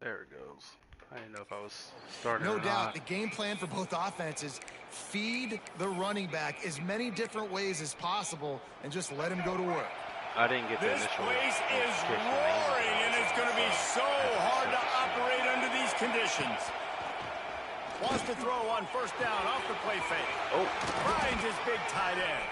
There it goes. I didn't know if I was starting No or doubt, not. the game plan for both offenses, feed the running back as many different ways as possible and just let him go to work. I didn't get the This initial place is roaring, and it's going to be so hard to operate under these conditions. Wants to throw on first down off the play fake. Oh. Finds his big tight end.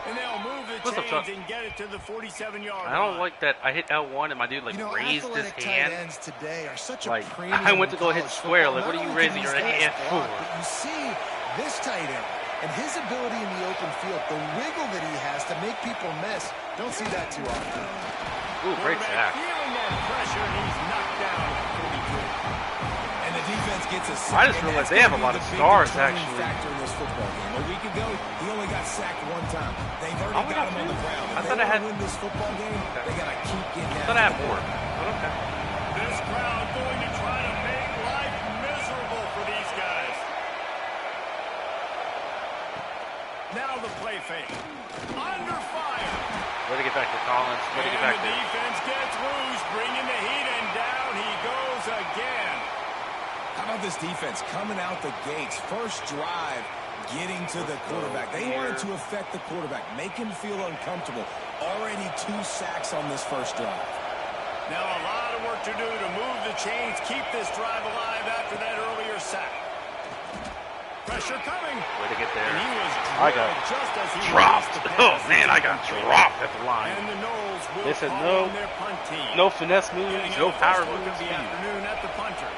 And they'll move the chains and get it to the 47-yard line. I don't like that. I hit L1 and my dude like raised his hand. Tight ends today are such like a premium I went to go hit square. Football. Like, what are you raising your hand for? But you see this tight end and his ability in the open field, the wiggle that he has to make people miss. Don't see that too often. Ooh, great sack. Feeling that pressure, and he's knocked down at 42. And the defense gets a sack. I just realized they have a lot of stars, actually. Factor in this football game. A week ago, he only got sacked one time. They've already got him on the ground. I thought I had. Win this football game, they gotta keep getting that. I thought I had more. But okay. This crowd going to try to make life miserable for these guys. Now the play fake. Under fire. Way to get back to Collins. Way to get back the defense gets loose, bringing the heat, and down he goes again. How about this defense coming out the gates? First drive, getting to the quarterback. They wanted to affect the quarterback, make him feel uncomfortable. Already 2 sacks on this first drive. Now a lot of work to do to move the chains, keep this drive alive after that earlier sack. Pressure coming. Way to get there. And he was I got just as he dropped. Oh, man, I got dropped at the line. And the Knowles will they said call on their punt team. No finesse moves, no power moves. The afternoon at the punter.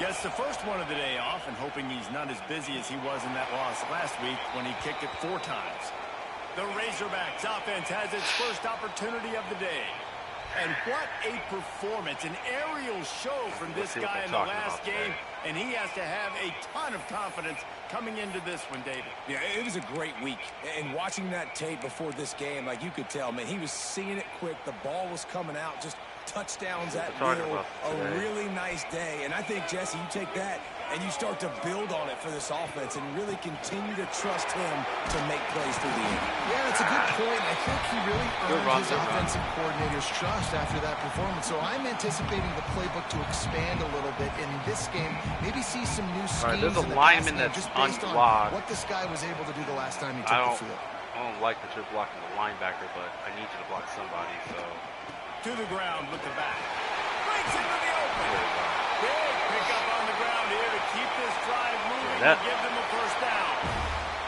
Gets the first one of the day off and hoping he's not as busy as he was in that loss last week when he kicked it 4 times. The Razorbacks offense has its first opportunity of the day. And what a performance, an aerial show from this guy in the last game. And he has to have a ton of confidence coming into this one, David. Yeah, it was a great week. And watching that tape before this game, like you could tell, man, he was seeing it quick. The ball was coming out, just touchdowns at will. A really nice day. And I think, Jesse, you take that and you start to build on it for this offense and really continue to trust him to make plays through the end. Yeah, that's a good point. I think he really earned his offensive coordinator's trust after that performance. So I'm anticipating the playbook to expand a little bit in this game. Maybe see some new schemes. There's a in the lineman game, that's just based unblocked. on what this guy was able to do the last time he took the field. I don't like that you're blocking the linebacker, but I need you to block somebody, so. To the ground with the back. Breaks into the open. Big pickup on the ground here to keep this drive moving and give them a first down.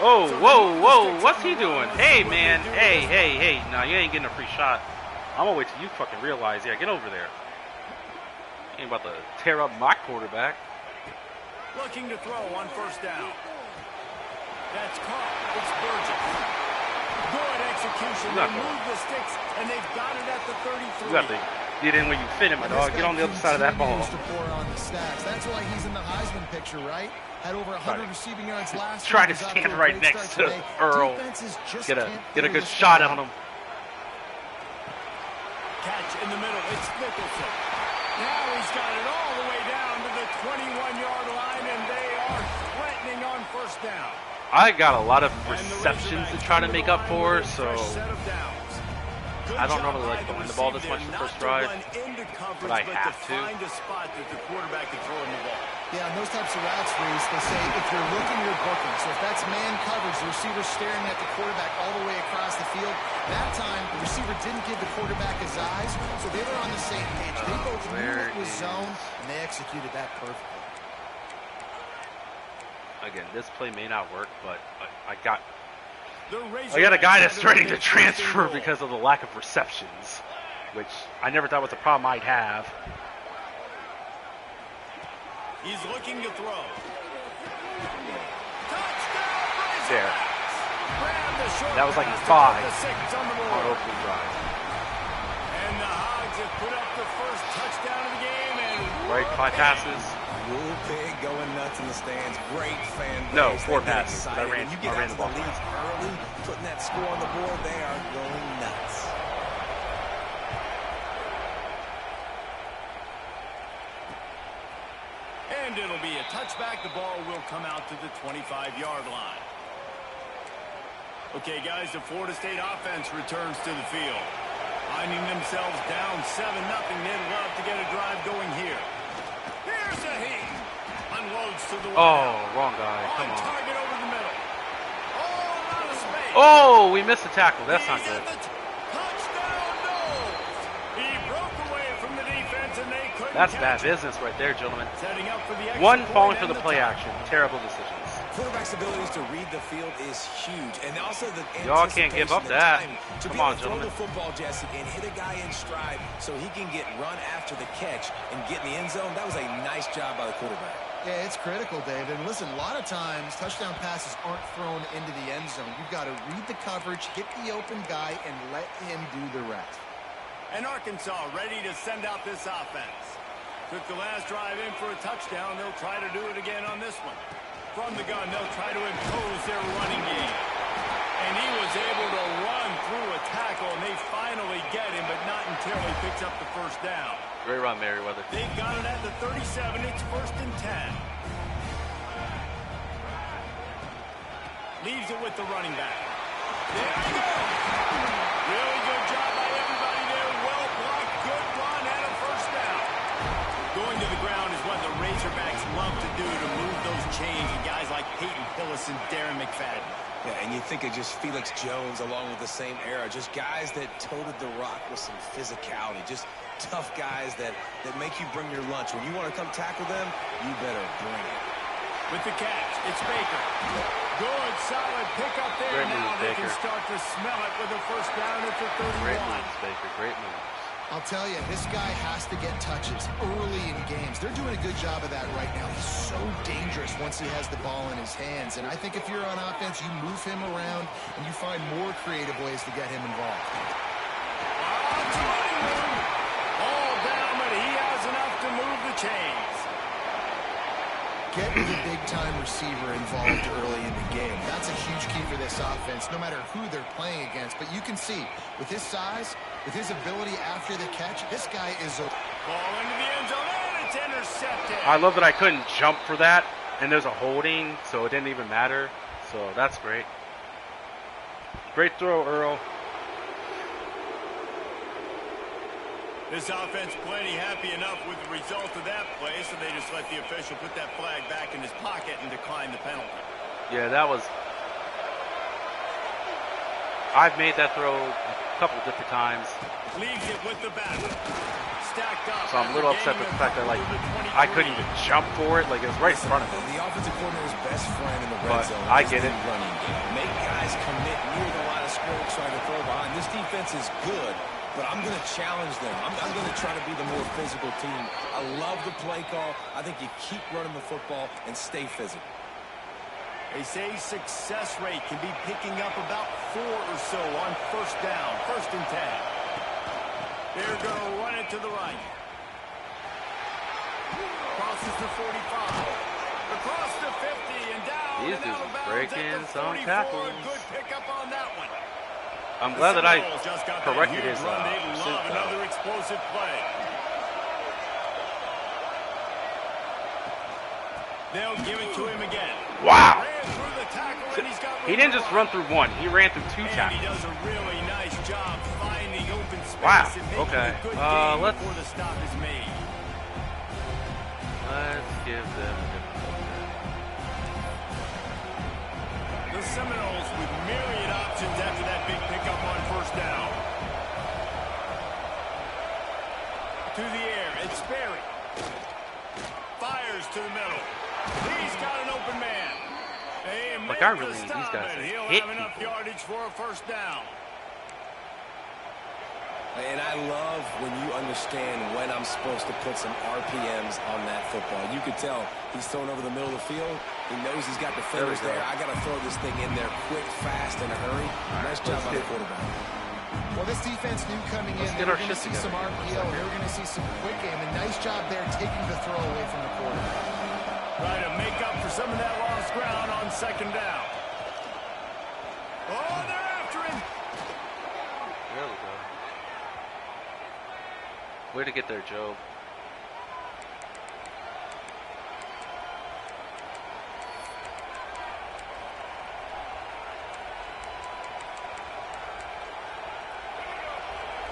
Oh, whoa, whoa, what's he doing? Hey, man, hey. Nah, you ain't getting a free shot. I'm gonna wait till you fucking realize. Yeah, get over there. You ain't about to tear up my quarterback. Looking to throw on first down. That's caught. It's Burgess. Good execution. They move the sticks, and they've got it at the 33. You got to get in where you fit it, my dog. Get on the other side of that ball. On the stats. That's why he's in the Heisman picture, right? Had over 100 receiving yards last Try to stand right next to Earl. Get a good shot on him. Catch in the middle. It's Nicholson. Now he's got it all the way down to the 21-yard line, and they are threatening on first down. I got a lot of receptions to try to make up for, so I don't normally like throwing the ball this much in the first drive, but I have to. Yeah, on those types of routes, Reese, they say if you're looking, you're booking. So if that's man coverage, the receiver's staring at the quarterback all the way across the field. That time, the receiver didn't give the quarterback his eyes, so they were on the same page. They both knew it was zone, and they executed that perfectly. Again, this play may not work, but I got a guy that's ready to transfer because of the lack of receptions, which I never thought was a problem I'd have. He's looking to throw. There. That was like 5 on opening drive. And the Hogs have put up the first touchdown of the game. And right, 5 passes. Rule pig going nuts in the stands. Great fan base. No, 4 passes. I ran the ball lead early, putting that score on the board. They are going nuts. And it'll be a touchback. The ball will come out to the 25-yard line. Okay, guys, the Florida State offense returns to the field. Finding themselves down 7-0. They'd love to get a drive going here. Here's a heat. Unloads to the Oh, wrong guy. Come on. Target over the middle. Oh, out of space. Oh, we missed the tackle. That's not good. Touchdown, no. He broke away from the defense, and they couldn't That's catch bad business right there, gentlemen. Setting up for the extra One point falling for and the play action. Terrible decisions. Quarterback's abilities to read the field is huge, and also the Y'all can't give up anticipation that. and timing to Come be able on, to throw gentlemen. the football, Jesse, and hit a guy in stride so he can get run after the catch and get in the end zone. That was a nice job by the quarterback. Yeah, it's critical, David. And listen, a lot of times touchdown passes aren't thrown into the end zone. You've got to read the coverage, hit the open guy, and let him do the rest. And Arkansas ready to send out this offense. Took the last drive in for a touchdown. They'll try to do it again on this one. From the gun, they'll try to impose their running game. And he was able to run through a tackle, and they finally get him, but not until he picks up the first down. Great run, Merriweather. They've got it at the 37. It's 1st and 10. Leaves it with the running back. There he goes. Really good job by everybody there. Well blocked, good run, and a first down. Going to the ground is what the Razorbacks love to do to move those chains with guys like Peyton Hillis and Darren McFadden. Yeah, and you think of just Felix Jones along with the same era, just guys that toted the rock with some physicality, just tough guys that make you bring your lunch. When you want to come tackle them, you better bring it. With the catch, it's Baker. Good, solid pickup there. Great Now move, they Baker. can start to smell it with a first down at the 31. Great moves, Baker. Great moves. I'll tell you, this guy has to get touches early in games. They're doing a good job of that right now. He's so dangerous once he has the ball in his hands. And I think if you're on offense, you move him around and you find more creative ways to get him involved. All down, but he has enough to move the chains. Get the big-time receiver involved early in the game. That's a huge key for this offense, no matter who they're playing against. But you can see, with his size, with his ability after the catch, this guy is a... Ball into the end zone, and it's intercepted. I love that I couldn't jump for that, and there's a holding, so it didn't even matter. So that's great. Great throw, Earl. This offense plenty happy enough with the result of that play, so they just let the official put that flag back in his pocket and decline the penalty. Yeah, that was... I've made that throw a couple different times. Leaves it with the back. Stacked up. So I'm a little upset with the fact that, like, I couldn't even jump for it. Like, it was right in front of him. The offensive coordinator's best friend in the red But zone. I is get the it. running game. Make guys commit near the line of scrimmage trying to throw behind. This defense is good, but I'm going to challenge them. I'm going to try to be the more physical team. I love the play call. I think you keep running the football and stay physical. They say success rate can be picking up about 4 or so on first down, 1st and 10. They're going to run it to the right. Crosses the 45. Across the 50 and down. These and dudes out of is bounds breaking at the some 44. tackles. Good pickup on that one. I'm glad that I Seminoles just got that corrected huge his run. They pursuit, love though. another explosive play. They'll give it to him again. Wow! Ran through the tackle, and he's got He room didn't to just run. run through one. He ran through 2 And he tackles. does a really nice job finding open space Wow, and making okay. a good game Let's- before the stop is made. Let's give them a different look. The Seminoles with myriad options after that big pickup on first down. To the air, it's Sperry. Fires to the middle. He's got an open man. They Like, make I the really need these stop, guys and to he'll hit have enough people. yardage for a first down. And I love when you understand when I'm supposed to put some RPMs on that football. You could tell he's throwing over the middle of the field. He knows he's got defenders There we there. go. I got to throw this thing in there quick, fast, in a hurry. Nice job let's by the get- quarterback. Well, this defense knew coming in, Let's they get were our going to shit see some together. RPO. They were going to see some quick game. And nice job there taking the throw away from the quarterback. Try to make up for some of that lost ground on second down. Oh, they're after him. There we go. Way to get there, Joe.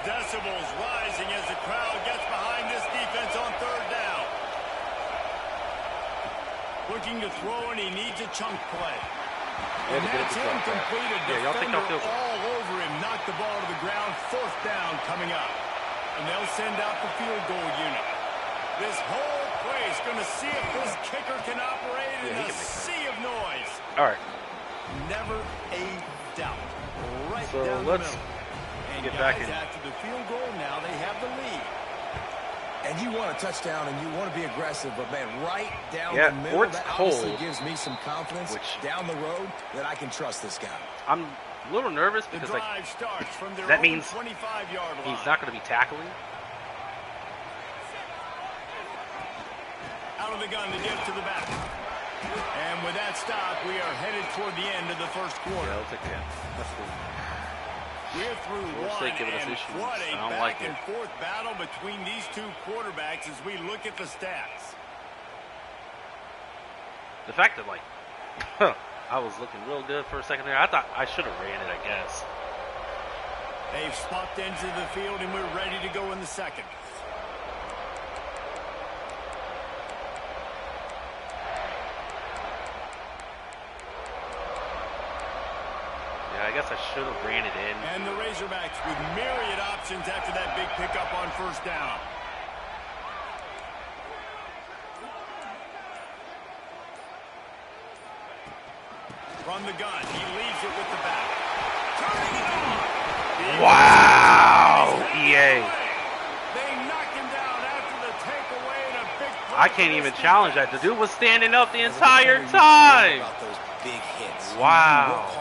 Decibels rising as the crowd gets behind this defense on third down. Looking to throw, and he needs a chunk play. And that's incomplete. A defender all over him. Knocked the ball to the ground. Fourth down coming up. And they'll send out the field goal unit. This whole place going to see if this kicker can operate in a sea of noise. All right. Never a doubt. Right so down let's the middle. And get back in. after the field goal, now they have the lead. And you want a touchdown and you want to be aggressive, but man, right down yeah, the middle, or it's that cold, obviously gives me some confidence down the road that I can trust this guy. I'm a little nervous because like that means 25-yard line. He's not going to be tackling. Out of the gun to give to the back. And with that stop, we are headed toward the end of the first quarter. Yeah, I'll take that. That's cool. We're through one, and what a back-and-forth battle between these two quarterbacks as we look at the stats. The fact that, like, I was looking real good for a second there. I thought I should have ran it, I guess. They've swapped into the field, and we're ready to go in the second. I guess I should have ran it in. And the Razorbacks with myriad options after that big pickup on first down. From the gun, he leaves it with the back. Turning it on. Wow, EA. They knocked him down after the takeaway and a big play. I can't even challenge that. The dude was standing up the entire time. About those big hits. Wow.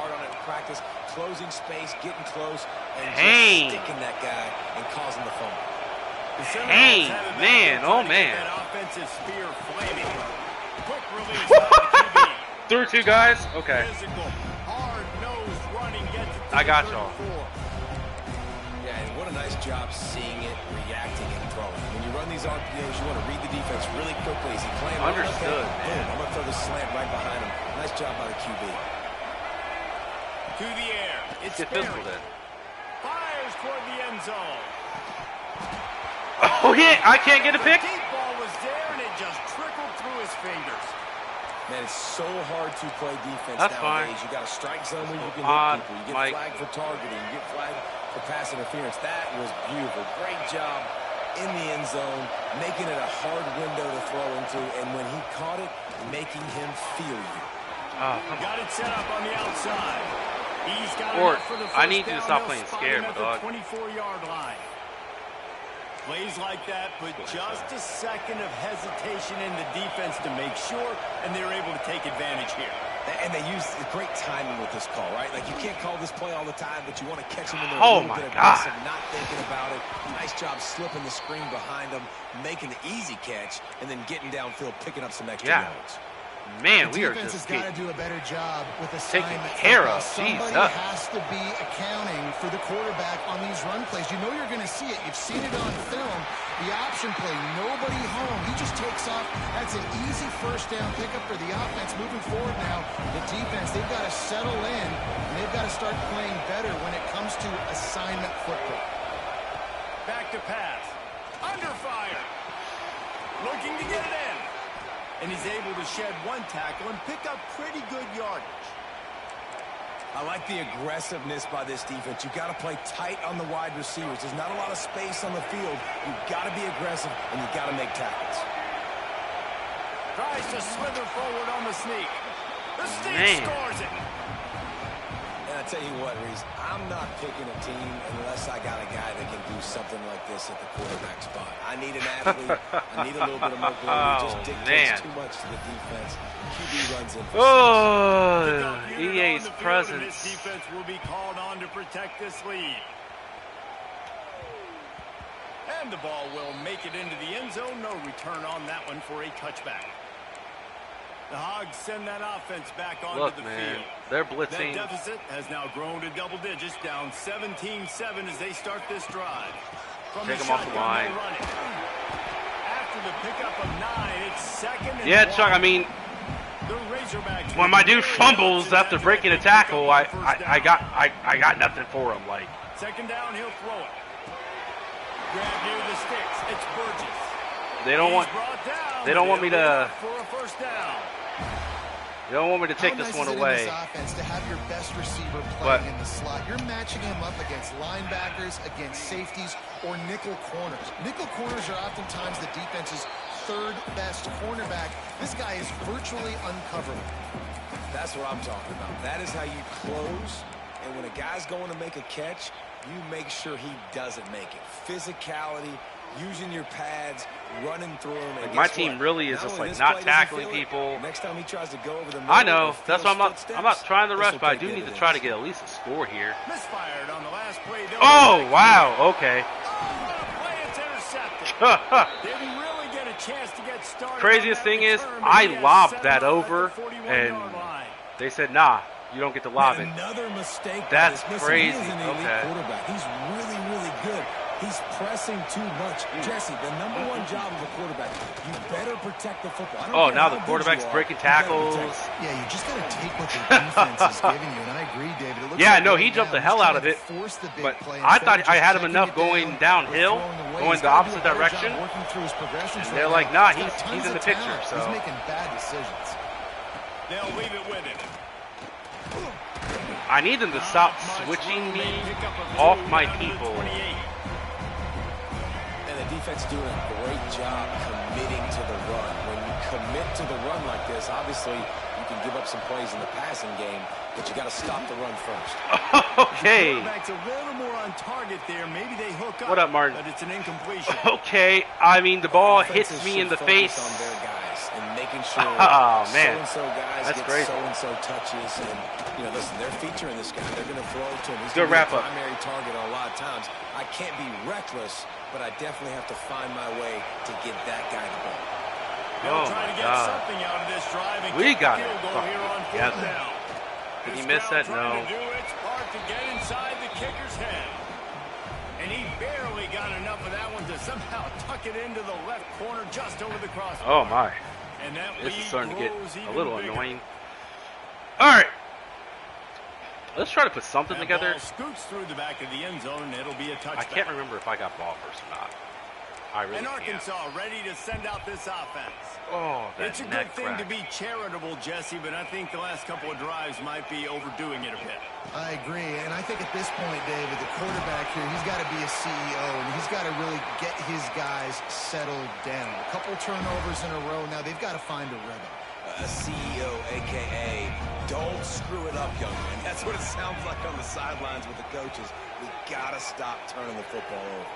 Practice closing space, getting close, and just sticking that guy and causing the fumble. Hey, man, oh man. That offensive spear flaming. Quick release on the QB. Through two guys? Okay. Physical, hard-nosed running gets it to I got y'all. Yeah, and what a nice job seeing it, reacting, and throwing. When you run these RPOs, you want to read the defense really quickly. Is he playing? Understood, okay? man. Boom, I'm going to throw the slant right behind him. Nice job by the QB. To the air. It's physical then. Fires toward the end zone. Oh, yeah, I can't get a pick. The deep ball was there, and it just trickled through his fingers. Man, it's so hard to play defense That's nowadays. fine. You got a strike zone where you can hit people. You get flagged for targeting. You get flagged for pass interference. That was beautiful. Great job in the end zone, making it a hard window to throw into, and when he caught it, making him feel you. Got it set up on the outside. He's got Or enough for the first I need you to down. stop They'll playing spot scared, him at dog. the 24-yard line. Plays like that put just a second of hesitation in the defense to make sure, and they're able to take advantage here. And they use great timing with this call, right? Like, you can't call this play all the time, but you want to catch them in their Oh, little my bit of God. aggressive, not thinking about it. Nice job slipping the screen behind them, making the easy catch, and then getting downfield, picking up some extra yards. Man, the we are defense just has got to do a better job with taking assignment. care of. Somebody Jesus. has to be accounting for the quarterback on these run plays. You know you're going to see it. You've seen it on film. The option play, nobody home. He just takes off. That's an easy first down pickup for the offense. Moving forward now, the defense, they've got to settle in, and they've got to start playing better when it comes to assignment football. Back to pass. Under fire. Looking to get it in. And he's able to shed one tackle and pick up pretty good yardage. I like the aggressiveness by this defense. You've got to play tight on the wide receivers. There's not a lot of space on the field. You've got to be aggressive, and you've got to make tackles. Tries to slither forward on the sneak. The sneak scores it. And I tell you what, Reese, I'm not picking a team unless I got a guy that can do something like this at the quarterback spot. I need an athlete. I need a little bit of mobility. Just dictates too much to the defense. QB runs in. Oh, EA's presence. This defense will be called on to protect this lead. And the ball will make it into the end zone. No return on that one for a touchback. The Hogs send that offense back onto the field. They're blitzing. That deficit has now grown to double digits, down 17-7 as they start this drive. Take them off the line. After the pickup of 9, it's second and Yeah, Chuck, I mean, when my dude fumbles after breaking a tackle, I got nothing for him. Like, second down, he'll throw it. grab near the sticks. It's Burgess. They don't want me to. For a first down. They don't want me to take this one away. In this offense to have your best receiver playing in the slot. You're matching him up against linebackers, against safeties, or nickel corners. Nickel corners are oftentimes the defense's third best cornerback. This guy is virtually uncoverable. That's what I'm talking about. That is how you close. And when a guy's going to make a catch, you make sure he doesn't make it. Physicality, using your pads, running through them. Like my team really is just like not tackling people. Next time he tries to go over the middle, I know. That's why I'm not trying to rush, but I do need to try to get at least a score here. Misfired on the last play. Oh, wow. Okay. Play it's intercepted. Didn't really get a chance to get started. Craziest thing is I lobbed that over, and they said, nah, you don't get to lob it. Another mistake. That's crazy. He is an elite quarterback. He's really, really good. He's pressing too much. Jesse, the number one job of a quarterback, you better protect the football. Oh, now the quarterback's breaking tackles. Yeah, you just got to take what the defense is giving you, and I agree, David. It looks yeah, like no, he jumped the hell out of it. But I thought I had him enough going downhill, going the opposite direction. And they're like, nah, he's in the picture. So he's making bad decisions. They'll leave it with him. I need them to stop switching me off my people. And the defense doing a great job committing to the run. When you commit to the run like this, obviously you can give up some plays in the passing game, but you got to stop the run first. Okay. The a little more on target there. Maybe they hook up. What up, Martin? But it's an incompletion. Okay. I mean, the ball hits me in the face. On their guys and making sure oh man, so-and-so guys that's get crazy. So-and-so touches, and you know, listen, they're featuring this guy. They're going to throw to him. He's good wrap the up. Primary target a lot of times. I can't be reckless, but I definitely have to find my way to get that guy the ball. They'll try to get something out of this drive and we got it here on fourth down. Did he miss that? No. To do its part to get inside the kicker's head. And he barely got enough of that one to somehow tuck it into the left corner just over the crossbar. Oh my. And that this is starting to get a little annoying. All right. Let's try to put something together. Scoots through the back of the end zone, and it'll be a touchback. I can't remember if I got ball first or not. I really And Arkansas ready to send out this offense. Oh, it's a good thing to be charitable, Jesse, but I think the last couple of drives might be overdoing it a bit. I agree, and I think at this point, David, the quarterback here, he's got to be a CEO, and he's got to really get his guys settled down. A couple turnovers in a row. Now they've got to find a rhythm. A CEO, a.k.a. don't screw it up, young man. That's what it sounds like on the sidelines with the coaches. We got to stop turning the football over.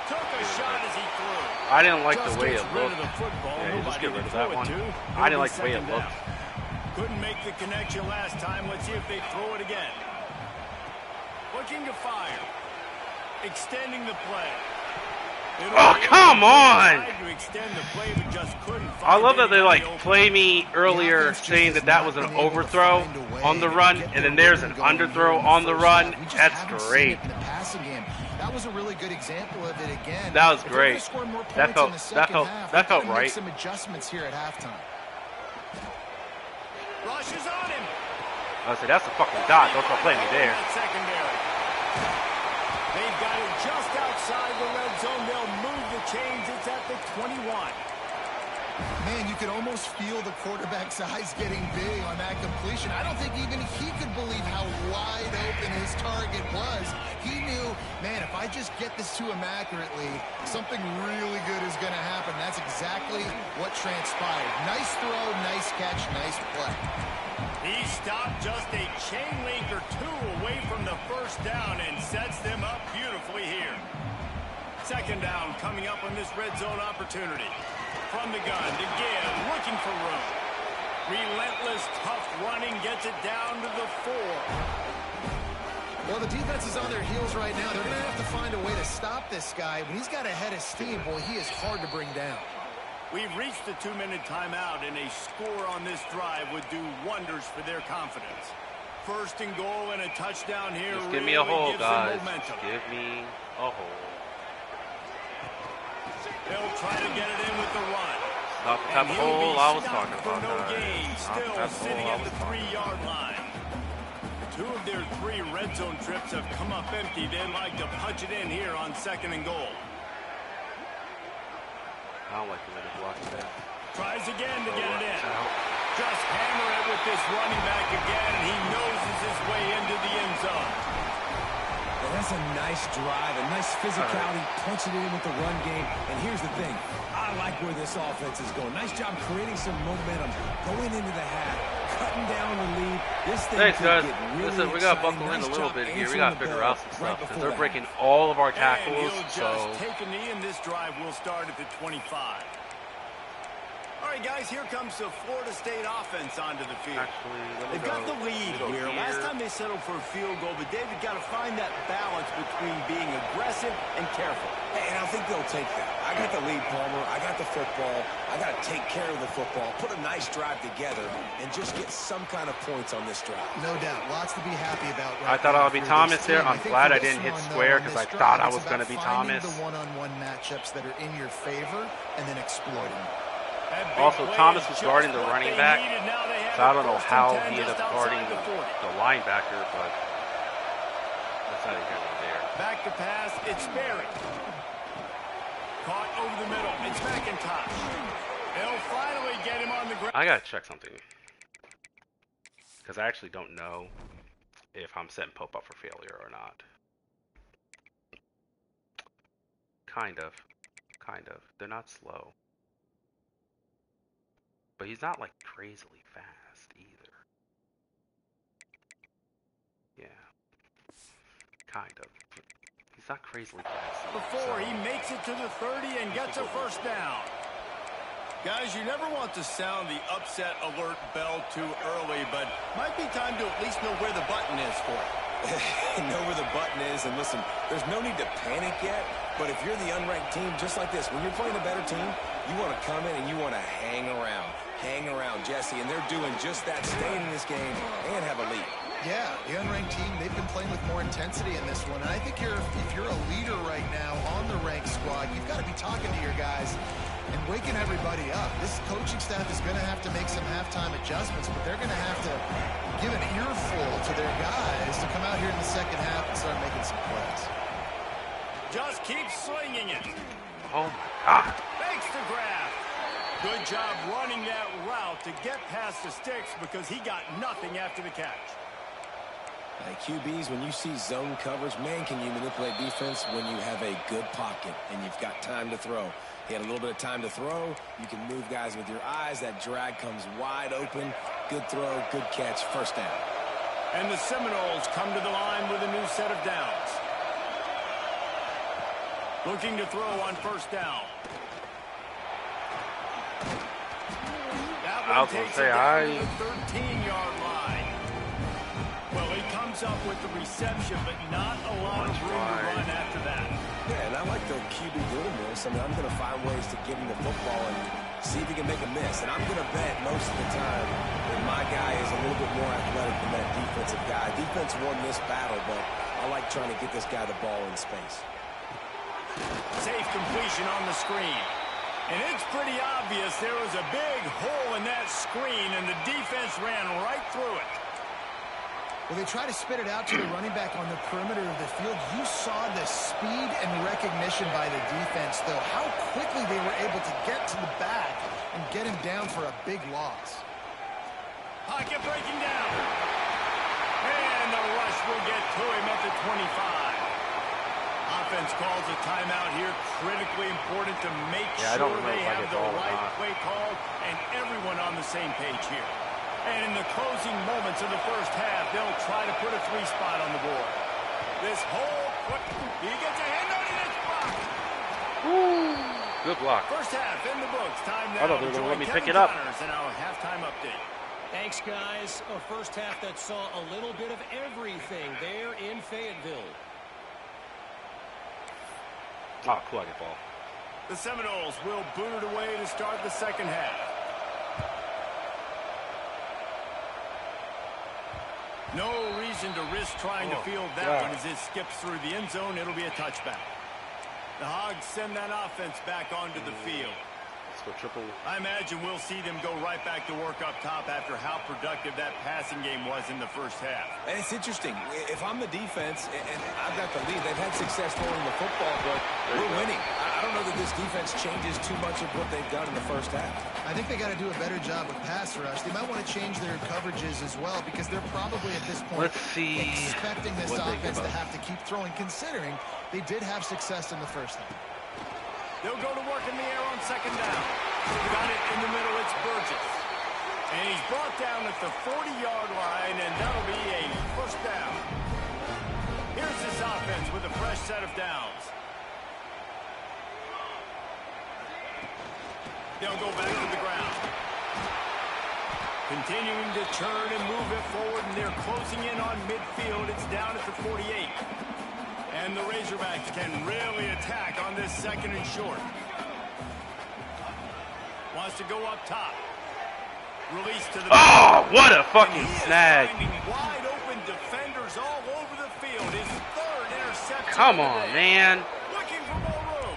Took a shot as he threw. I didn't like the way it looked. Yeah, just get rid of that one. I didn't like the way it looked. Couldn't make the connection last time. Let's see if they throw it again. Looking to fire. Extending the play. Oh, come on! I love that they like play me earlier saying that was an overthrow on the run, and then there's an underthrow on the run. That's great. That was a really good example of it again. That was great. That felt right. Some adjustments here at halftime. Rushes on him. I said that's a fucking dot. Don't start playing me there. Secondary. They've got it just outside the red zone. They'll move the chains. It's at the 21. Man, you could almost feel the quarterback's eyes getting big on that completion. I don't think even he could believe how wide open his target was. He knew, man, if I just get this to him accurately, something really good is going to happen. That's exactly what transpired. Nice throw, nice catch, nice play. He stopped just a chain link or two away from the first down and sets them up beautifully here. Second down coming up on this red zone opportunity. From the gun to give, looking for room. Relentless, tough running, gets it down to the 4. Well, the defense is on their heels right now. They're going to have to find a way to stop this guy. When he's got a head of steam, boy, he is hard to bring down. We've reached the 2-minute timeout, and a score on this drive would do wonders for their confidence. First and goal and a touchdown here. Just give me a hole, guys. Give me a hole. They'll try to get it in with the run. Not the type of hole I was talking about. No gain. Still sitting at the 3-yard line. Two of their 3 red zone trips have come up empty, they'd like to punch it in here on 2nd and goal. I don't like the way they blocked that. Tries again to get it in. Just hammer it with this running back again, and he noses his way into the end zone. Well, that's a nice drive, a nice physicality, punching it in with the run game. And here's the thing. I like where this offense is going. Nice job creating some momentum, going into the half, cutting down the lead. This thing Thanks, guys. get really Listen, we got to exciting. buckle in Nice a little job bit here. We answering got to the figure bell out some stuff right because before they're that. breaking all of our And tackles. he'll just take a knee, and this drive will start at the 25. All right, guys, here comes the Florida State offense onto the field. Actually, They've got the lead here. Last time they settled for a field goal, but David got to find that balance between being aggressive and careful. Hey, and I think they'll take that. I got the lead, Palmer. I got the football. I got to take care of the football, put a nice drive together, and just get some kind of points on this drive. No doubt. Lots to be happy about. I thought I would be Thomas there. I'm glad I didn't hit square because I thought I was going to be Thomas. The one-on-one matchups that are in your favor and then exploiting them. Also, Thomas was guarding the running back, so I don't know how he ended up guarding the linebacker, but that's not even there. Back to pass, it's Barry. Caught over the middle, it's McIntosh. They'll finally get him on the ground. I gotta check something, because I actually don't know if I'm setting Pope up for failure or not. Kind of. They're not slow. But he's not like crazily fast either. Yeah. Kind of. He's not crazily fast either, Before he makes it to the 30 and gets a first down. Guys, you never want to sound the upset alert bell too early, but might be time to at least know where the button is for it. Know where the button is, and listen, there's no need to panic yet, but if you're the unranked team, just like this, when you're playing a better team, you want to come in and you want to hang around, Jesse, and they're doing just that, staying in this game and have a lead. Yeah, the unranked team, they've been playing with more intensity in this one, and I think if you're a leader right now on the ranked squad, you've got to be talking to your guys and waking everybody up. This coaching staff is going to have to make some halftime adjustments, but they're going to have to give an earful to their guys to come out here in the second half and start making some plays. Just keep slinging it. Oh my God. Makes the grab. Good job running that route to get past the sticks because he got nothing after the catch. QBs, when you see zone coverage, man, can you manipulate defense when you have a good pocket and you've got time to throw. He had a little bit of time to throw. You can move guys with your eyes. That drag comes wide open. Good throw, good catch, first down. And the Seminoles come to the line with a new set of downs. Looking to throw on first down. That one takes it down to the 13-yard line. Well, he comes up with the reception, but not a lot of room to run after that. Yeah, and I like the QB doing this. I mean, I'm going to find ways to get him the football and see if he can make a miss. And I'm going to bet most of the time that my guy is a little bit more athletic than that defensive guy. Defense won this battle, but I like trying to get this guy the ball in space. Safe completion on the screen. And it's pretty obvious there was a big hole in that screen, and the defense ran right through it. Well, they try to spit it out to the running back on the perimeter of the field. You saw the speed and recognition by the defense, though. How quickly they were able to get to the back and get him down for a big loss. Pocket breaking down. And the rush will get to him at the 25. Offense calls a timeout here. Critically important to make sure they have the right play called and everyone on the same page here. And in the closing moments of the first half, they'll try to put a 3 spot on the board. This whole he gets a hand on it, it's blocked. Ooh, good block. First half in the books. Time now. I thought they were going to let me pick it up. In our halftime update. Thanks, guys. A first half that saw a little bit of everything there in Fayetteville. Oh, cool, I get ball. The Seminoles will boot it away to start the second half. No reason to risk trying to field that one as it skips through the end zone. It'll be a touchback. The Hogs send that offense back onto the field. Let's go triple. I imagine we'll see them go right back to work up top after how productive that passing game was in the first half. And it's interesting. If I'm the defense and I've got the lead, they've had success throwing the football, but we're winning. I don't know that this defense changes too much of what they've done in the first half. I think they got to do a better job with pass rush. They might want to change their coverages as well because they're probably at this point expecting this offense to have to keep throwing, considering they did have success in the first half. They'll go to work in the air on second down. Got it in the middle, it's Burgess. And he's brought down at the 40-yard line, and that'll be a first down. Here's this offense with a fresh set of downs. They'll go back to the ground. Continuing to turn and move it forward, and they're closing in on midfield. It's down at the 48. And the Razorbacks can really attack on this second and short. Wants to go up top. Release to the... Oh, what a fucking snag. Wide open defenders all over the field. His third interception. Come on, man. Looking for more room.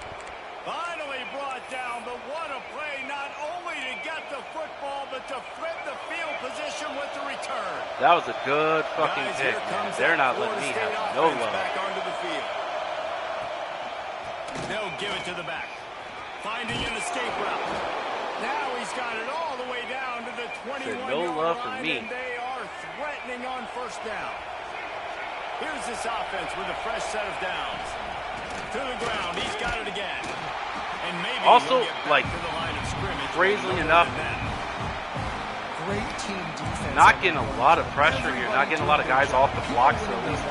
Finally brought down, but what a play, not only to get the football, but to flip the field position with the return. That was a good fucking pick, man. They're not letting me have no love. Back onto the field. They'll give it to the back. Finding an escape route. Now he's got it all the way down to the 21-yard love for line, me. and they are threatening on first down. Here's this offense with a fresh set of downs. To the ground, he's got it again. And maybe also, he'll get back like, to the line of scrimmage. crazily enough, Great team defense. not getting a lot of pressure here, not getting a lot of guys off the block, so at least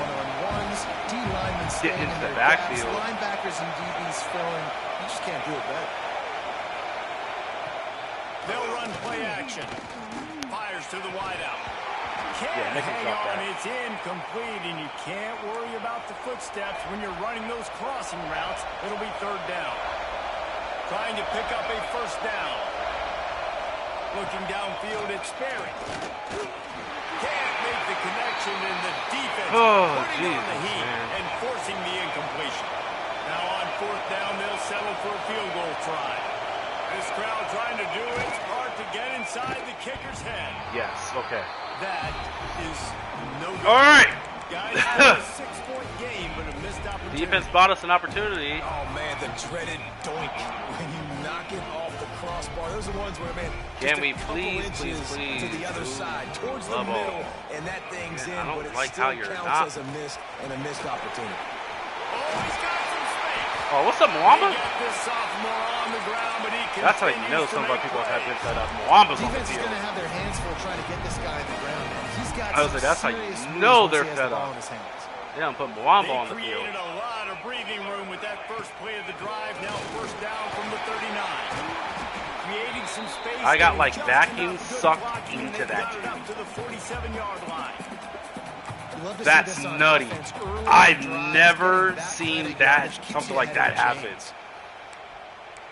getting into the backfield. Linebackers and DBs filling. You just can't do it better. They'll run play action. Fires to the wideout. Yeah, make him Hang drop on, that. it's incomplete, and you can't worry about the footsteps when you're running those crossing routes. It'll be third down. Trying to pick up a first down. Looking downfield, it's Sperry. Can't make the connection, and the defense putting on the heat and forcing the incompletion. Now on fourth down, they'll settle for a field goal try. This crowd trying to do its part to get inside the kicker's head. Yes, okay. That is no good. All right. Guys, a 6-point game, but a missed opportunity. Defense bought us an opportunity. Oh, man, the dreaded doink when you knock it off the crossbar. Those are the ones where, man, Can we just a couple please inches to the other side, towards the love all. middle, and that thing's Man, in, I don't but it like still how you're counts not- as a miss and a missed opportunity. Oh, he's got some space. Oh, what's up, They Mwamba? get this sophomore on the ground, but he That's how you know continues some to of our make people have plays. been set up. Mwamba's on the Defense is field. going to have their hands full trying to get this guy on the ground. He's got I was like, that's how you know they're fed up. They don't put Mwamba on the They field. created a lot of breathing room with that first play of the drive. Now first down from the 39. Creating some space. I got, and like, just vacuum enough good sucked blocking, and into they that got it up to the 47-yard line. That's nutty. I've never seen that, something like that happen.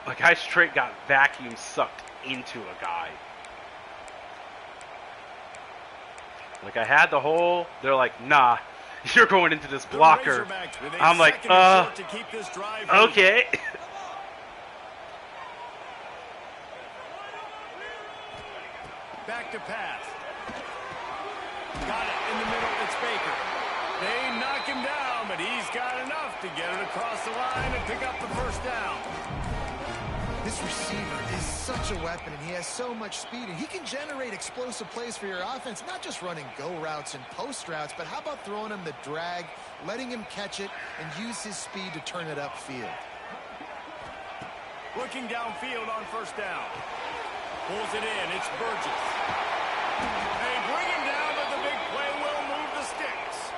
Like, I straight got vacuum sucked into a guy. Like, I had the hole. They're like, nah, you're going into this blocker. I'm like, okay. Back to pass. Got it in the middle. It's Baker. They knock him down, but he's got enough to get it across the line and pick up the first down. This receiver is such a weapon, and he has so much speed, and he can generate explosive plays for your offense, not just running go routes and post routes, but how about throwing him the drag, letting him catch it, and use his speed to turn it upfield. Looking downfield on first down. Pulls it in. It's Burgess. They bring him down, but the big play will move the sticks.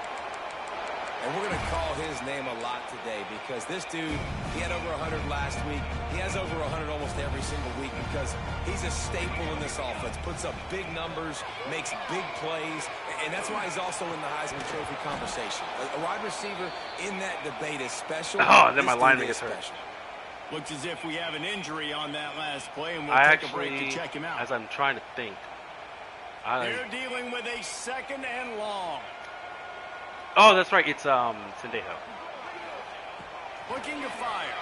And we're going to call his name a lot today because this dude, he had over 100 last week. He has over 100 almost every single week because he's a staple in this offense. Puts up big numbers, makes big plays, and that's why he's also in the Heisman Trophy conversation. A wide receiver in that debate is special. Oh, then This my dude lineman is gets hurt. special. Looks as if we have an injury on that last play, and we'll I take a break actually, to check him out. as I'm trying to think, They're dealing with a second and long. oh, that's right, it's Sendejo. Looking to fire.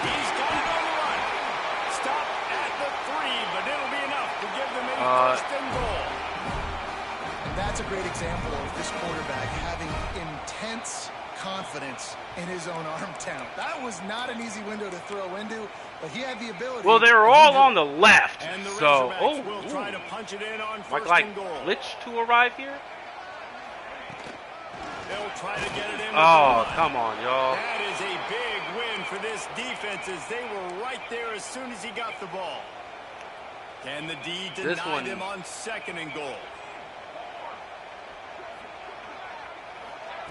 He's got it on the run. first and goal. And that's a great example of this quarterback having intense confidence in his own arm talent. That was not an easy window to throw into, but he had the ability. Well, they were all on the left, And the so Razorbacks will try to punch it in on first like and goal. glitch to arrive here. They'll try to get it in. Oh, come on, y'all. That is a big win for this defense as they were right there as soon as he got the ball. Can the D deny them on second and goal?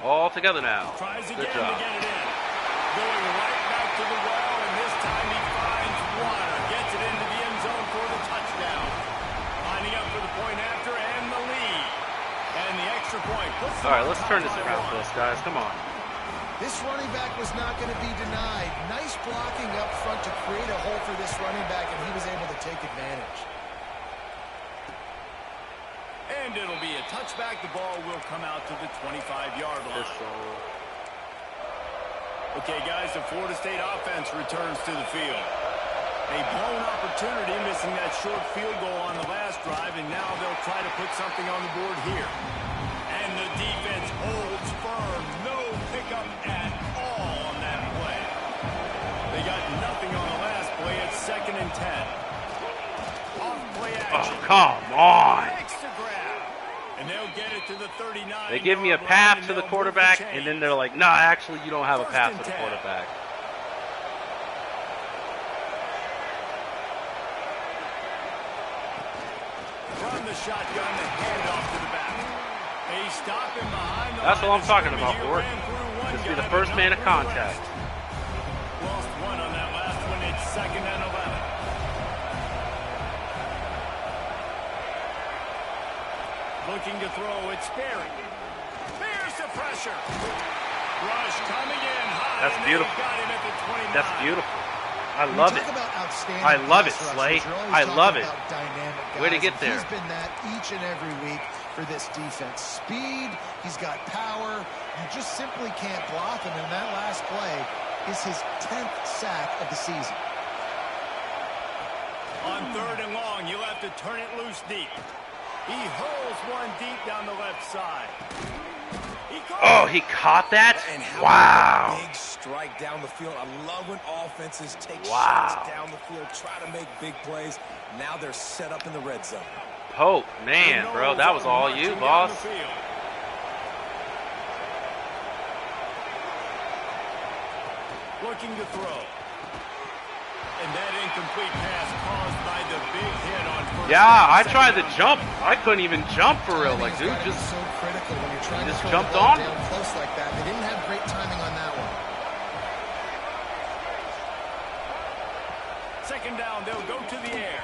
All together now. Tries again Good job. to get it in. Going right back to the well, and this time he finds Water. Gets it into the end zone for the touchdown. Lining up for the point after and the lead. And the extra point. All right, let's turn this around for us, guys. Come on. This running back was not going to be denied. Nice blocking up front to create a hole for this running back, and he was able to take advantage. And it'll be a touchback. The ball will come out to the 25-yard line. Okay, guys, the Florida State offense returns to the field. A blown opportunity, missing that short field goal on the last drive, and now they'll try to put something on the board here. And the defense holds firm. No pickup at all on that play. They got nothing on the last play. It's 2nd and 10. Off play action. Oh, come on. Makes the grab. And they'll get it to the 39. They give me a path to the quarterback, and then they're like, nah, actually, you don't have a path to the quarterback. From the shotgun, the handoff to the back. They stop him behind the That's line what I'm of talking scrimmage. about, He Ford. ran through one Just be guy, the first but man of not the contact. rest. Lost one on that last one. It's 2nd and 11. Looking to throw. It's Berry. Bears the pressure. Rush coming in high. That's and beautiful. Got him at the 29. That's beautiful. I love it. I love it, Slay. I love it. Way to get there. He's been that each and every week for this defense. Speed, he's got power. You just simply can't block him, and that last play is his 10th sack of the season. On 3rd and long, you'll have to turn it loose deep. He hurls one deep down the left side. Oh, he caught that? And how Wow. big strike down the field. I love when offenses take Wow. shots down the field, try to make big plays. Now they're set up in the red zone. Pope, man, bro, that was all you, boss. Looking to throw. And that incomplete pass caused by the big hit on first. Yeah, I tried to jump. I couldn't even jump for real. Like, dude, just so critical when you're trying just to throw jumped the ball on. down close like that. They didn't have great timing on that one. 2nd down, they'll go to the air.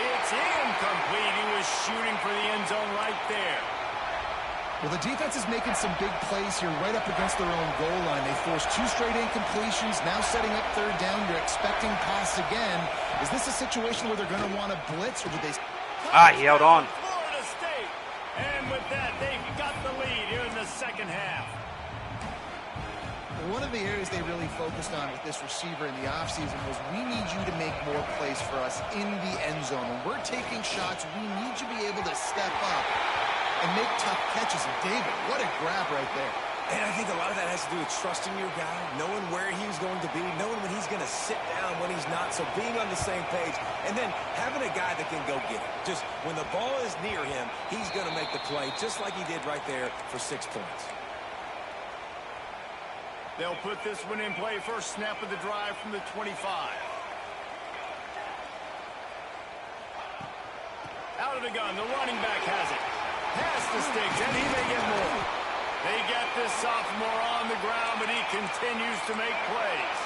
It's incomplete. He was shooting for the end zone right there. Well, the defense is making some big plays here right up against their own goal line. They forced 2 straight incompletions, now setting up 3rd down. You're expecting pass again. Is this a situation where they're going to want to blitz, or do they... he held on. Florida State. And with that, they've got the lead here in the 2nd half. One of the areas they really focused on with this receiver in the offseason was, we need you to make more plays for us in the end zone. When we're taking shots, we need you to be able to step up and make tough catches. And David, what a grab right there. And I think a lot of that has to do with trusting your guy, knowing where he's going to be, knowing when he's going to sit down, when he's not. So being on the same page, and then having a guy that can go get it. Just when the ball is near him, he's going to make the play, just like he did right there for 6 points. They'll put this one in play. First snap of the drive from the 25. Out of the gun, the running back has it. Past the sticks, and he may get more. They get this sophomore on the ground, but he continues to make plays.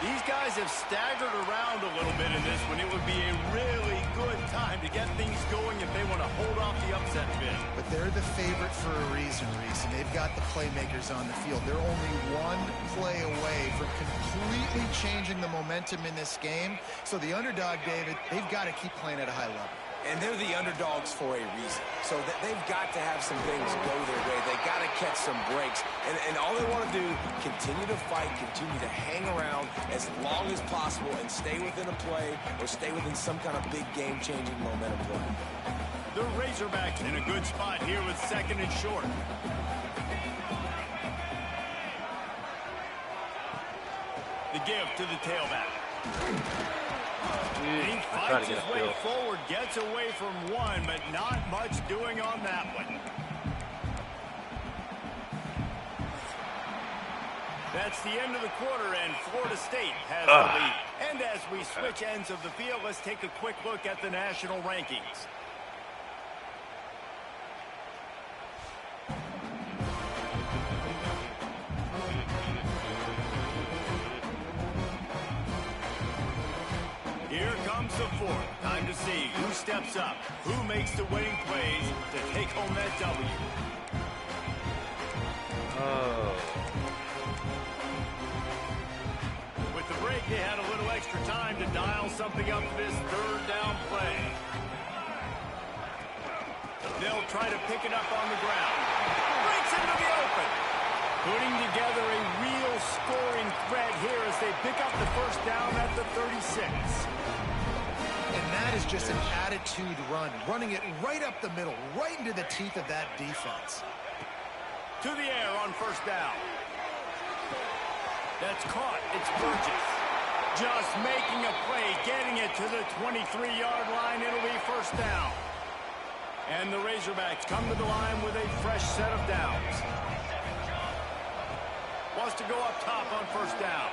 These guys have staggered around a little bit in this one. It would be a really good time to get things going if they want to hold off the upset bid. But they're the favorite for a reason, Reese, and they've got the playmakers on the field. They're only one play away from completely changing the momentum in this game. So the underdog, David, they've got to keep playing at a high level. And they're the underdogs for a reason. So that they've got to have some things go their way. They got to catch some breaks. And all they want to do, continue to fight, continue to hang around as long as possible and stay within a play or stay within some kind of big game-changing momentum play. The Razorbacks in a good spot here with second and short. The give to the tailback. He fights his way forward, gets away from one, but not much doing on that one. That's the end of the quarter, and Florida State has the lead. And as we switch ends of the field, let's take a quick look at the national rankings. Here comes the fourth. Time to see who steps up, who makes the winning plays to take home that W. With the break, they had a little extra time to dial something up for this third down play. They'll try to pick it up on the ground. Breaks into the open. Putting together a real scoring threat here as they pick up the first down at the 36. And that is just an attitude run, running it right up the middle, right into the teeth of that defense. To the air on first down. That's caught. It's Burgess. Just making a play, getting it to the 23-yard line. It'll be first down. And the Razorbacks come to the line with a fresh set of downs. Wants to go up top on first down.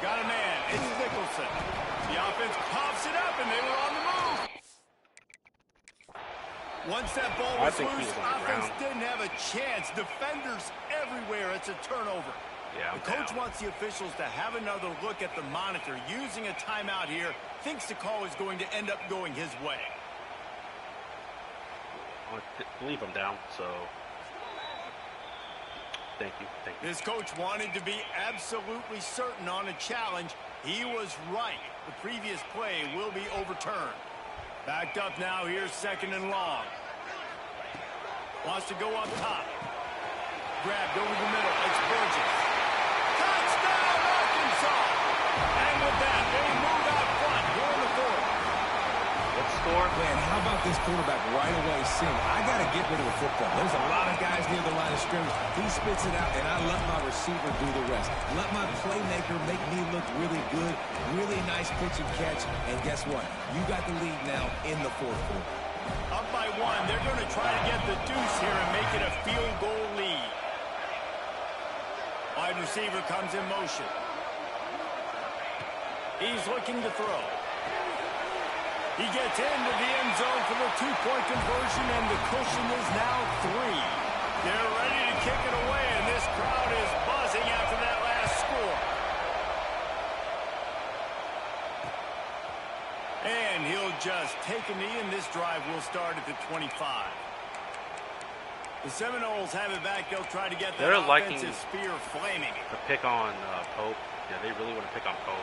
Got a man. It's Nicholson. The offense pops it up, and they were on the move. Once that ball was loose, offense didn't have a chance. Defenders everywhere. It's a turnover. Yeah, the coach wants the officials to have another look at the monitor. Using a timeout here, thinks the call is going to end up going his way. I believe I'm down, so thank you. This coach wanted to be absolutely certain on a challenge. He was right. The previous play will be overturned. Backed up now. Here's second and long. Wants to go up top. Grabbed over the middle. It's Burgess. Touchdown, Arkansas! And with that, they move out front here in the fourth. Let's score. Man, how about this quarterback right away saying, I got to get rid of the football. There's a lot of guys near the line of scrimmage. He spits it out, and I let my receiver do the rest. Let my playmaker make me look really good. Really nice pitch and catch. And guess what? You got the lead now in the fourth quarter. Up by one. They're going to try to get the deuce here and make it a field goal lead. Wide receiver comes in motion. He's looking to throw. He gets into the end zone for the two-point conversion, and the cushion is now 3. They're ready to kick it away, and this crowd is buzzing after that last score. And he'll just take a knee, and this drive will start at the 25. The Seminoles have it back. They'll try to get that offensive spear flaming. To pick on Pope. Yeah, they really want to pick on Pope.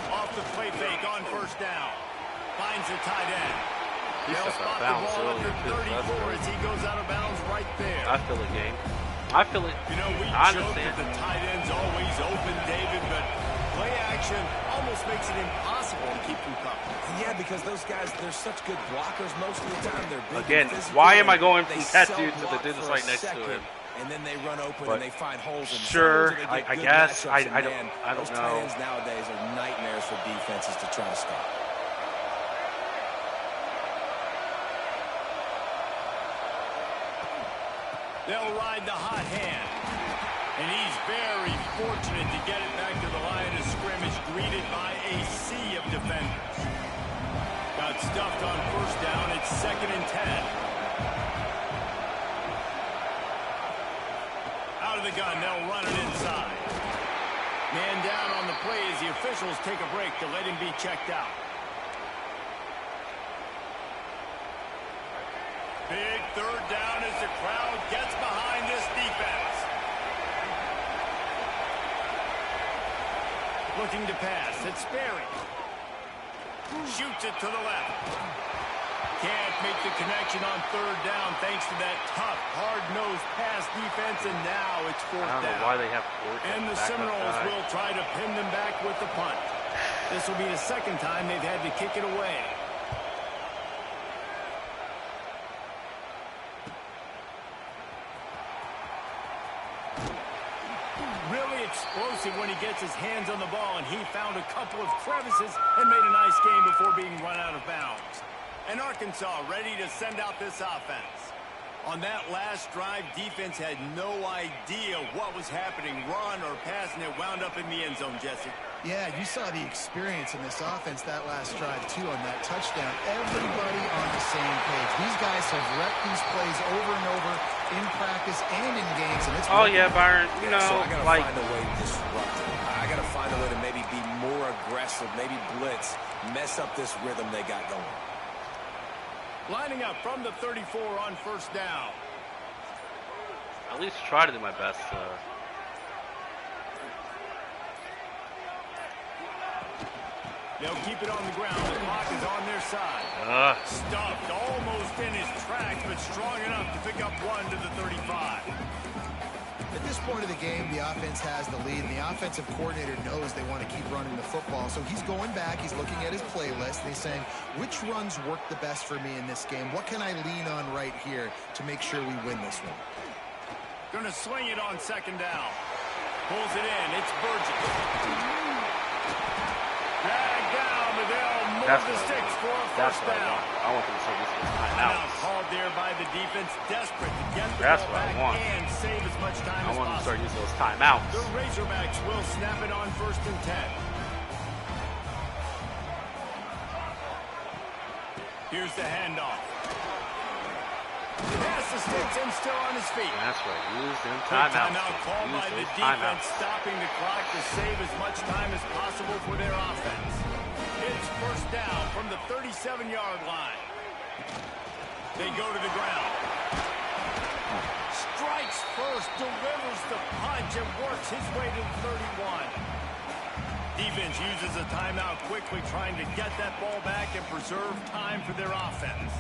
Off the play fake on first down. Finds the tight end. They'll spot the ball at the 34 as he goes out of bounds right there. I feel it, game. I feel it. You know, we joke that the tight end's always open, David, but play action almost makes it impossible to keep them covered. Yeah, because those guys, they're such good blockers most of the time. They're big. Again, why am I going from that dude to the dude that's right next to him? And then they run open and they find holes in the sure, I guess. I don't know. Those tight ends nowadays are nightmares for defenses to try to stop. They'll ride the hot hand. And he's very fortunate to get it back to the line of scrimmage, greeted by a sea of defenders. Got stuffed on first down. It's 2nd and 10. Out of the gun, they'll run it inside. Man down on the play as the officials take a break to let him be checked out. Big third down as the crowd gets behind this defense. Looking to pass. It's Sperry. Shoots it to the left. Can't make the connection on third down thanks to that tough, hard-nosed pass defense, and now it's fourth down. I don't know why they have fourth. And the Seminoles will try to pin them back with the punt. This will be the second time they've had to kick it away. Really explosive when he gets his hands on the ball, and he found a couple of crevices and made a nice game before being run out of bounds. And Arkansas ready to send out this offense. On that last drive, defense had no idea what was happening, run or pass, and it wound up in the end zone, Jesse. Yeah, you saw the experience in this offense that last drive, too, on that touchdown. Everybody on the same page. These guys have repped these plays over and over in practice and in games, and it's working. Yeah, Byron, you know, so I gotta like... find a way to disrupt it. I gotta find a way to maybe be more aggressive, maybe blitz, mess up this rhythm they got going. Lining up from the 34 on first down. At least try to do my best. They'll keep it on the ground. The clock is on their side. Stuffed almost in his tracks, but strong enough to pick up one to the 35. At this point of the game, the offense has the lead, and the offensive coordinator knows they want to keep running the football. So he's going back, he's looking at his playlist, and he's saying, which runs work the best for me in this game? What can I lean on right here to make sure we win this one? Gonna swing it on second down. Pulls it in. It's Burgess. Drag down, but they'll move the sticks for a first down. I want them to say this is timeout. Now called there by the defense, desperate to get the That's ball what I back want. and save as much time I as want them to start possible. using those timeouts. The Razorbacks will snap it on 1st and 10. Here's the handoff. Pass the sticks and still on his feet. That's right. Use them Quick timeouts. timeout called by the defense, stopping the clock to save as much time as possible for their offense. It's first down from the 37-yard line. They go to the ground. Strikes first, delivers the punch, and works his way to the 31. Defense uses a timeout quickly, trying to get that ball back and preserve time for their offense.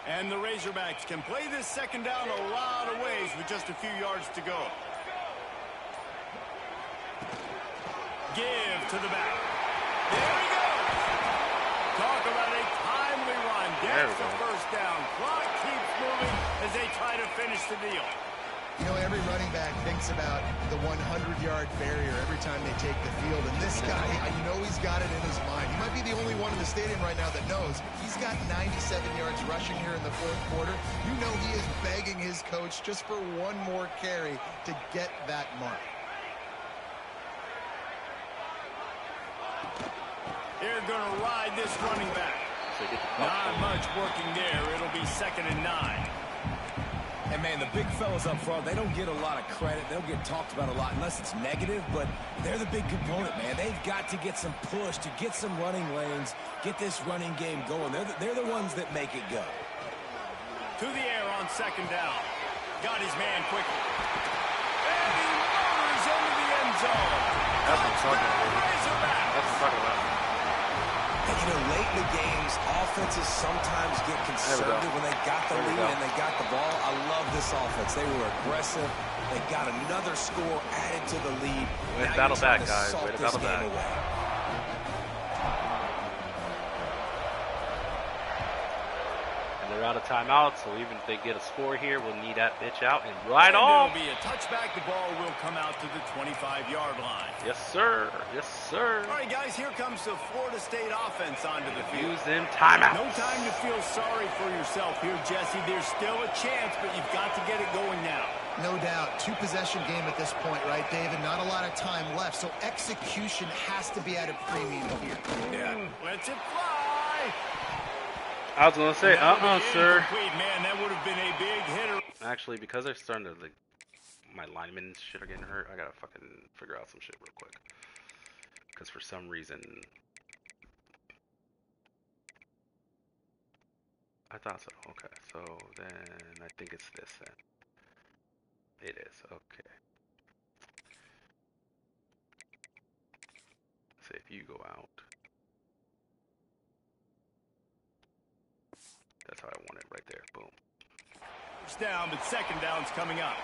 And the Razorbacks can play this second down a lot of ways with just a few yards to go. Give to the back. There he goes. Talk about a timely run. Gets the first down. Clock keeps moving as they try to finish the deal. You know, every running back thinks about the 100-yard barrier every time they take the field. And this guy, I know he's got it in his mind. He might be the only one in the stadium right now that knows he's got 97 yards rushing here in the fourth quarter. You know he is begging his coach just for one more carry to get that mark. They're going to ride this running back. Not much working there. It'll be 2nd and 9. And, man, the big fellas up front, they don't get a lot of credit. They don't get talked about a lot unless it's negative, but they're the big component, man. They've got to get some push, to get some running lanes, get this running game going. They're the ones that make it go. To the air on second down. Got his man quickly. And he motors into the end zone. That's what I'm talking about. Razorback. That's what I'm talking about. And, you know, late in the games, offenses sometimes get conservative when they got the lead and they got the ball. I love this offense. They were aggressive. They got another score added to the lead. Way to battle back, guys. Way to battle back. They're out of timeout, so even if they get a score here, we'll need that bitch out and right off. It'll be a touchback. The ball will come out to the 25-yard line. Yes, sir. Yes, sir. All right, guys, here comes the Florida State offense onto the field. Use them timeouts. No time to feel sorry for yourself here, Jesse. There's still a chance, but you've got to get it going now. No doubt. Two-possession game at this point, right, David? Not a lot of time left, so execution has to be at a premium here. Yeah. Let's it fly. I was gonna say, sir. Man, that would have been a big hitter. Actually, because they're starting to, like, my linemen and shit are getting hurt, I gotta fucking figure out some shit real quick. Because for some reason, I thought so. Okay, so then I think it's this then. It is. Okay. So if you go out, that's how I want it right there. Boom. First down, but second down's coming up.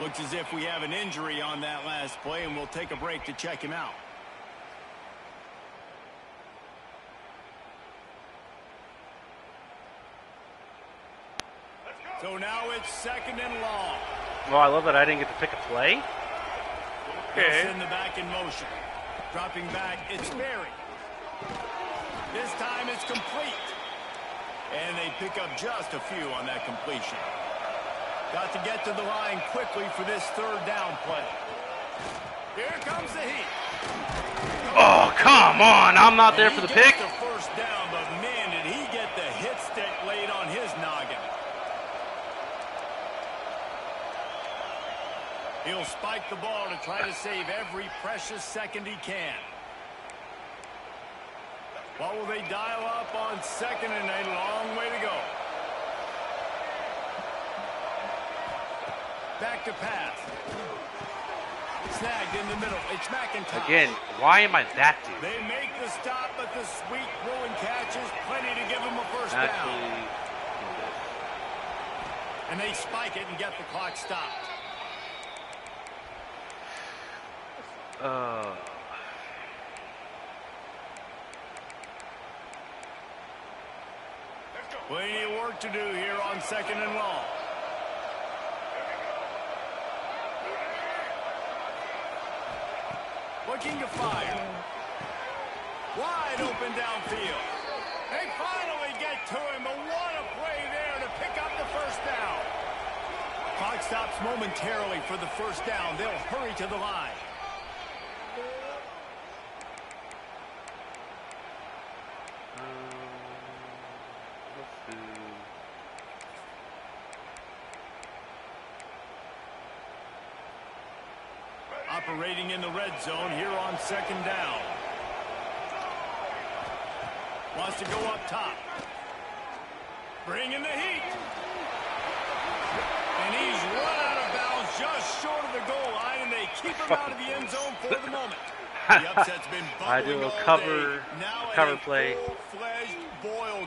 Looks as if we have an injury on that last play, and we'll take a break to check him out. So now it's second and long. Oh, I love that I didn't get to pick a play. Okay. Send the back in motion. Dropping back, it's Berry. This time it's complete. And they pick up just a few on that completion. Got to get to the line quickly for this third down play. Here comes the heat. Oh, come on. I'm not there for the pick. The first down, but man, did he get the hit stick laid on his noggin. He'll spike the ball to try to save every precious second he can. What will they dial up on second and a long way to go? Back to pass. Snagged in the middle. It's McIntyre. Again, why am I that dude? They make the stop, but the sweet throwing catch is plenty to give them a first down. And they spike it and get the clock stopped. Plenty of work to do here on second and long. Looking to fire. Wide open downfield. They finally get to him, but what a play there to pick up the first down. Clock stops momentarily for the first down. They'll hurry to the line. Operating in the red zone here on second down. Wants to go up top. Bringing the heat. And he's run out of bounds just short of the goal line, and they keep him out of the end zone for the moment. The upset's been I do a cover play,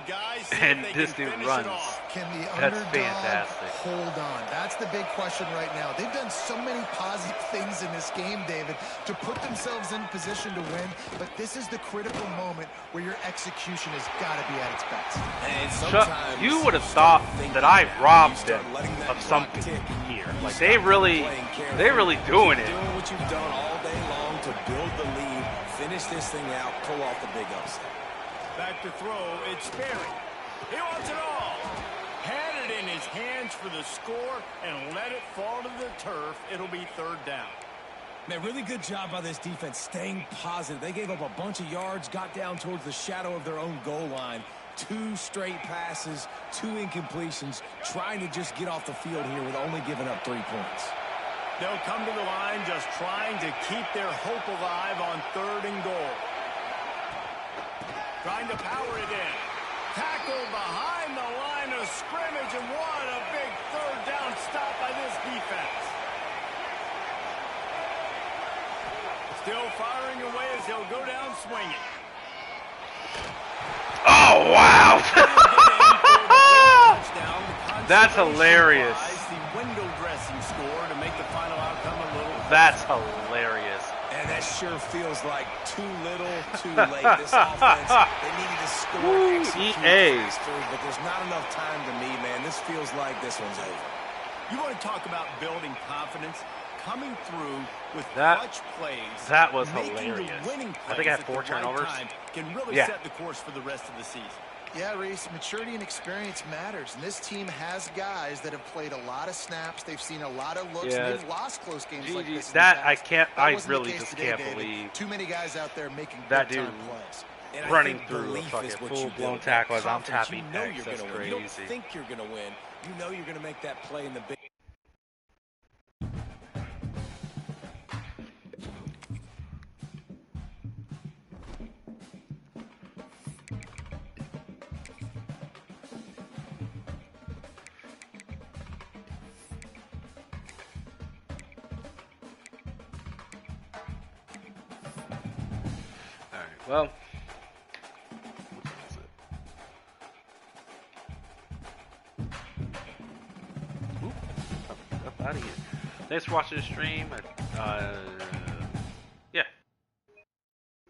guys, and this dude runs. Can the That's underdog fantastic. hold on? That's the big question right now. They've done so many positive things in this game, David, to put themselves in position to win, but this is the critical moment where your execution has got to be at its best. And you would have thought that I robbed them of something here. Like they really doing it. Doing what you've done all day long to build the lead, finish this thing out, pull off the big upset. Back to throw, it's Berry. He wants it all. Had it in his hands for the score and let it fall to the turf. It'll be third down. Man, really good job by this defense staying positive. They gave up a bunch of yards, got down towards the shadow of their own goal line. 2 straight passes, 2 incompletions, trying to just get off the field here with only giving up 3 points. They'll come to the line just trying to keep their hope alive on third and goal. Trying to power it in. Tackle behind the line of scrimmage, and what a big third down stop by this defense. Still firing away as he'll go down swinging. Oh, wow. That's hilarious. The window dressing score to make the final outcome a little. That's hilarious. And that sure feels like too little, too late. This offense, they needed to score, execute faster, but there's not enough time to me, man. This feels like this one's over. You want to talk about building confidence? Coming through with clutch plays. That was making hilarious. The winning plays I think I had 4 turnovers. Can really set the course for the rest of the season. Yeah, Reese, maturity and experience matters, and this team has guys that have played a lot of snaps. They've seen a lot of looks, and they've lost close games like this. I really just can't believe too many guys out there making that dude plays. And running through a fucking full-blown tackle as I'm tapping X. That's crazy. You don't think you're going to win. You know you're going to make that play in the big. Well, up out of here. Thanks for watching the stream.